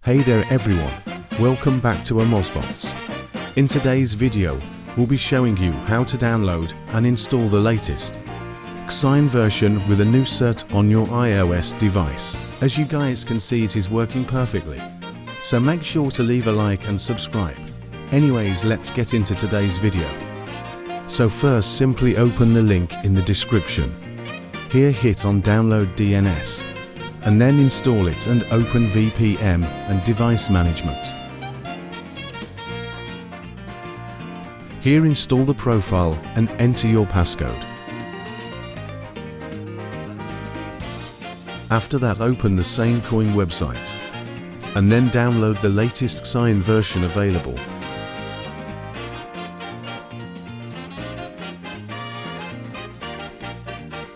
Hey there everyone, welcome back to Amaazbots. In today's video, we'll be showing you how to download and install the latest Ksign version with a new cert on your iOS device. As you guys can see, it is working perfectly. So make sure to leave a like and subscribe. Anyways, let's get into today's video. So first, simply open the link in the description. Here hit on download DNS. And then install it and open VPN and device management. Here install the profile and enter your passcode. After that, open the same Ksign website and then download the latest Ksign version available.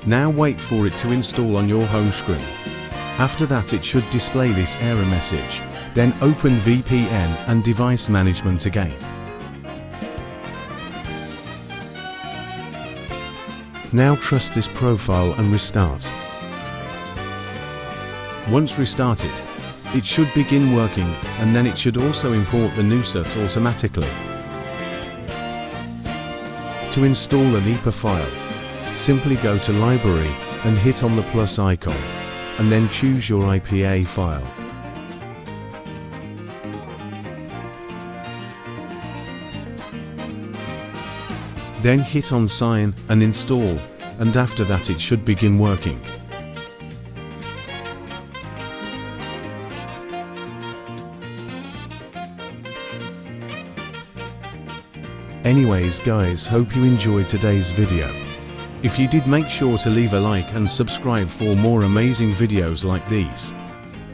Now wait for it to install on your home screen. After that, it should display this error message. Then open VPN and device management again. Now trust this profile and restart. Once restarted, it should begin working, and then it should also import the new cert automatically. To install an IPA file, simply go to Library and hit on the plus icon, and then choose your IPA file. Then hit on Sign and Install, and after that it should begin working. Anyways guys, hope you enjoyed today's video. If you did, make sure to leave a like and subscribe for more amazing videos like these.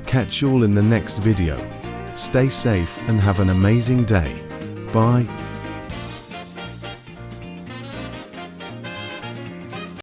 Catch you all in the next video. Stay safe and have an amazing day. Bye.